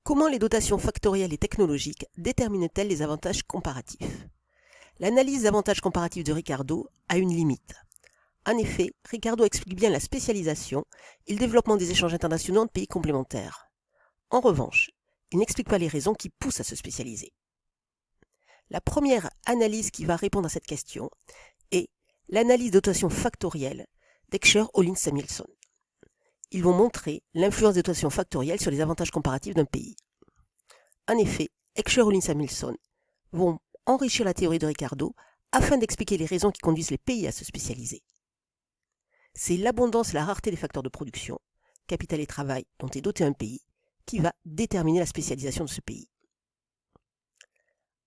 Comment les dotations factorielles et technologiques déterminent-elles les avantages comparatifs? L'analyse d'avantages comparatifs de Ricardo a une limite. En effet, Ricardo explique bien la spécialisation et le développement des échanges internationaux entre pays complémentaires. En revanche, il n'explique pas les raisons qui poussent à se spécialiser. La première analyse qui va répondre à cette question est l'analyse de dotation factorielle d'Escher, Hollins et Samuelson. Ils vont montrer l'influence des dotations factorielles sur les avantages comparatifs d'un pays. En effet, Escher, Hollins et Samuelson vont enrichir la théorie de Ricardo afin d'expliquer les raisons qui conduisent les pays à se spécialiser. C'est l'abondance et la rareté des facteurs de production, capital et travail dont est doté un pays, qui va déterminer la spécialisation de ce pays.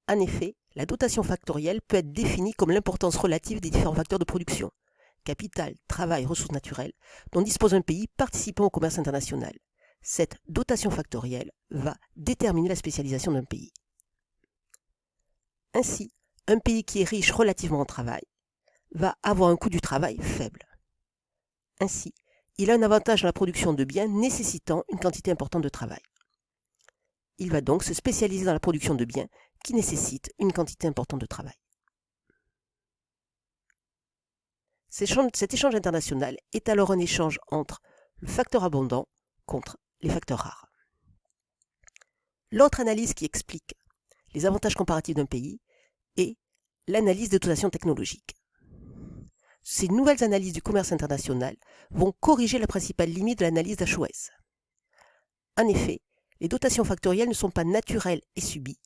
En effet, la dotation factorielle peut être définie comme l'importance relative des différents facteurs de production, capital, travail, ressources naturelles, dont dispose un pays participant au commerce international. Cette dotation factorielle va déterminer la spécialisation d'un pays. Ainsi, un pays qui est riche relativement en travail va avoir un coût du travail faible. Ainsi, il a un avantage dans la production de biens nécessitant une quantité importante de travail. Il va donc se spécialiser dans la production de biens qui nécessitent une quantité importante de travail. Cet échange international est alors un échange entre le facteur abondant contre les facteurs rares. L'autre analyse qui explique les avantages comparatifs d'un pays est l'analyse des dotations technologiques. Ces nouvelles analyses du commerce international vont corriger la principale limite de l'analyse d'HOS. En effet, les dotations factorielles ne sont pas naturelles et subies,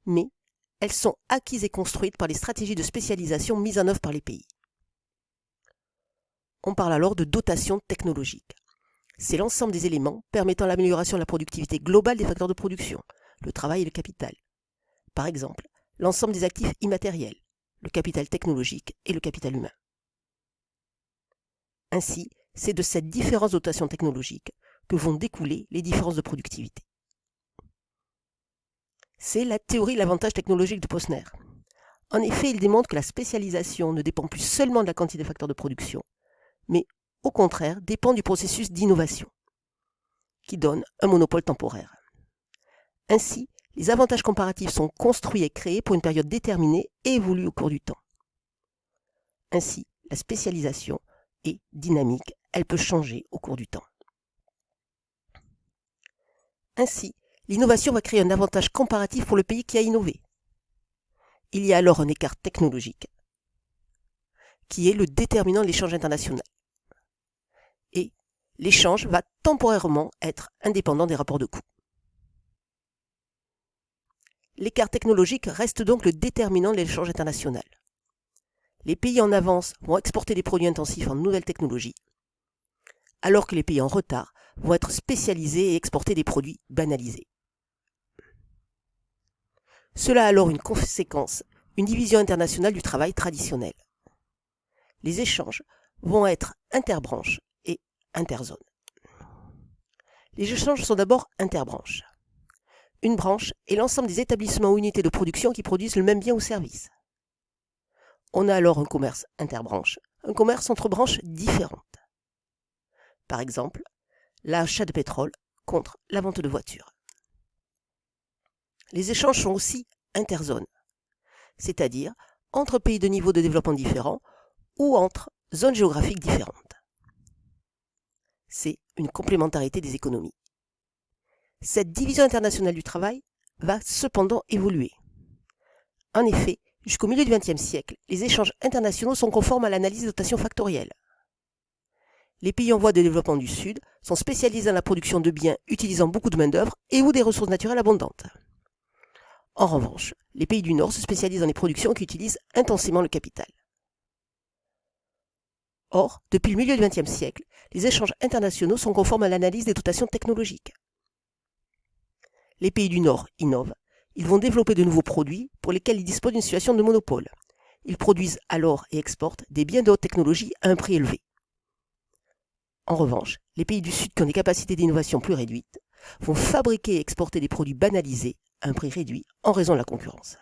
mais elles sont acquises et construites par les stratégies de spécialisation mises en œuvre par les pays. On parle alors de dotation technologique. C'est l'ensemble des éléments permettant l'amélioration de la productivité globale des facteurs de production, le travail et le capital. Par exemple, l'ensemble des actifs immatériels, le capital technologique et le capital humain. Ainsi, c'est de cette différence de dotation technologique que vont découler les différences de productivité. C'est la théorie de l'avantage technologique de Posner. En effet, il démontre que la spécialisation ne dépend plus seulement de la quantité de facteurs de production, mais au contraire dépend du processus d'innovation, qui donne un monopole temporaire. Ainsi, les avantages comparatifs sont construits et créés pour une période déterminée et évoluent au cours du temps. Ainsi, la spécialisation est dynamique, elle peut changer au cours du temps. Ainsi, l'innovation va créer un avantage comparatif pour le pays qui a innové. Il y a alors un écart technologique, qui est le déterminant de l'échange international. Et l'échange va temporairement être indépendant des rapports de coûts. L'écart technologique reste donc le déterminant de l'échange international. Les pays en avance vont exporter des produits intensifs en nouvelles technologies, alors que les pays en retard vont être spécialisés et exporter des produits banalisés. Cela a alors une conséquence, une division internationale du travail traditionnel. Les échanges vont être interbranches et interzones. Les échanges sont d'abord interbranches. Une branche est l'ensemble des établissements ou unités de production qui produisent le même bien ou service. On a alors un commerce interbranche, un commerce entre branches différentes. Par exemple, l'achat de pétrole contre la vente de voitures. Les échanges sont aussi interzones, c'est-à-dire entre pays de niveaux de développement différents ou entre zones géographiques différentes. C'est une complémentarité des économies. Cette division internationale du travail va cependant évoluer. En effet, jusqu'au milieu du XXe siècle, les échanges internationaux sont conformes à l'analyse de dotation factorielle. Les pays en voie de développement du Sud sont spécialisés dans la production de biens utilisant beaucoup de main-d'œuvre et ou des ressources naturelles abondantes. En revanche, les pays du Nord se spécialisent dans les productions qui utilisent intensément le capital. Or, depuis le milieu du XXe siècle, les échanges internationaux sont conformes à l'analyse des dotations technologiques. Les pays du Nord innovent, ils vont développer de nouveaux produits pour lesquels ils disposent d'une situation de monopole. Ils produisent alors et exportent des biens de haute technologie à un prix élevé. En revanche, les pays du Sud qui ont des capacités d'innovation plus réduites vont fabriquer et exporter des produits banalisés à un prix réduit en raison de la concurrence.